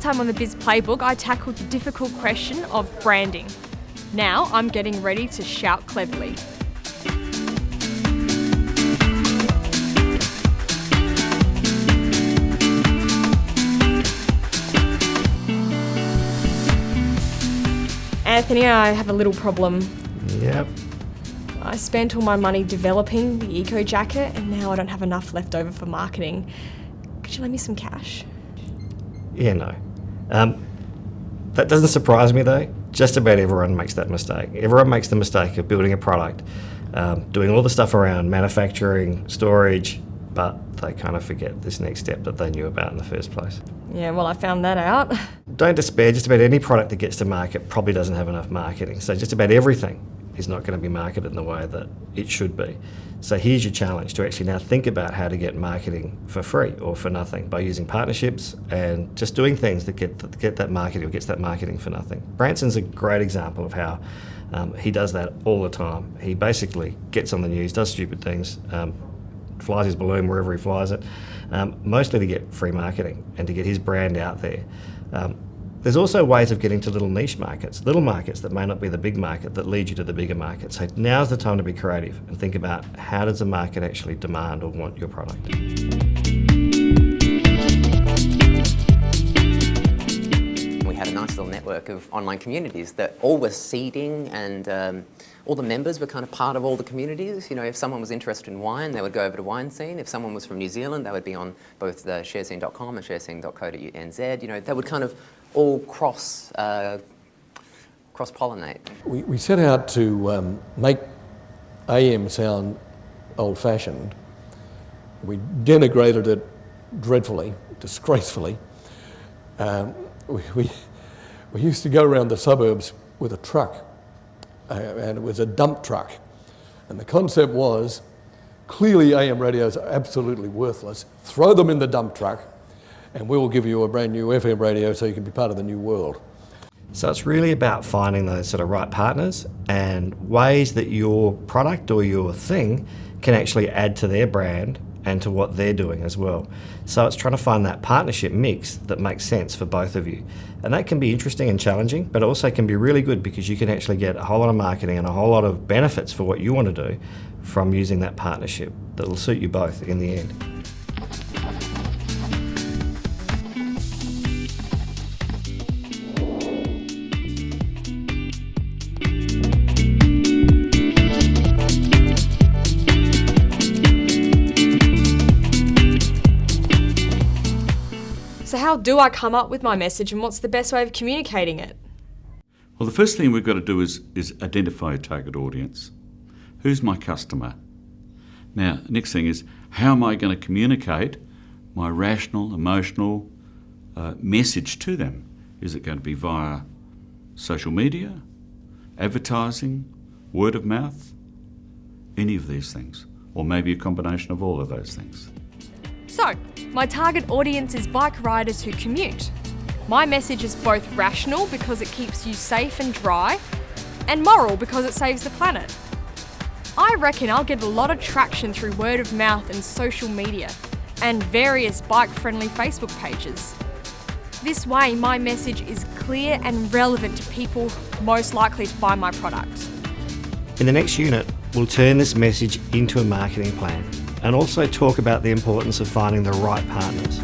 Last time on the Biz Playbook, I tackled the difficult question of branding. Now I'm getting ready to shout cleverly. Anthony, I have a little problem. Yep. I spent all my money developing the eco jacket and now I don't have enough left over for marketing. Could you lend me some cash? Yeah, no. That doesn't surprise me though. Just about everyone makes that mistake. Everyone makes the mistake of building a product, doing all the stuff around manufacturing, storage, but they kind of forget this next step that they knew about in the first place. Yeah, well, I found that out. Don't despair, just about any product that gets to market probably doesn't have enough marketing. So just about everything is not going to be marketed in the way that it should be. So here's your challenge to actually now think about how to get marketing for free or for nothing by using partnerships and just doing things that get that marketing or gets that marketing for nothing. Branson's a great example of how he does that all the time. He basically gets on the news, does stupid things, flies his balloon wherever he flies it, mostly to get free marketing and to get his brand out there. There's also ways of getting to little niche markets, little markets that may not be the big market that lead you to the bigger market. So now's the time to be creative and think about how does the market actually demand or want your product. We had a nice little network of online communities that all were seeding and all the members were kind of part of all the communities. You know, if someone was interested in wine, they would go over to Wine Scene. If someone was from New Zealand, they would be on both the sharescene.com and sharescene.co.nz. You know, they would kind of all cross-pollinate. We set out to make AM sound old-fashioned. We denigrated it dreadfully, disgracefully. We used to go around the suburbs with a truck, and it was a dump truck. And the concept was, clearly AM radios are absolutely worthless. Throw them in the dump truck, and we will give you a brand new FM radio so you can be part of the new world. So it's really about finding those sort of right partners and ways that your product or your thing can actually add to their brand and to what they're doing as well. So it's trying to find that partnership mix that makes sense for both of you. And that can be interesting and challenging, but also can be really good because you can actually get a whole lot of marketing and a whole lot of benefits for what you want to do from using that partnership that will suit you both in the end. So how do I come up with my message and what's the best way of communicating it? Well, the first thing we've got to do is identify a target audience. Who's my customer? Now, next thing is, how am I going to communicate my rational, emotional message to them? Is it going to be via social media, advertising, word of mouth, any of these things? Or maybe a combination of all of those things. So, my target audience is bike riders who commute. My message is both rational because it keeps you safe and dry, and moral because it saves the planet. I reckon I'll get a lot of traction through word of mouth and social media, and various bike-friendly Facebook pages. This way, my message is clear and relevant to people most likely to buy my product. In the next unit, we'll turn this message into a marketing plan and also talk about the importance of finding the right partners.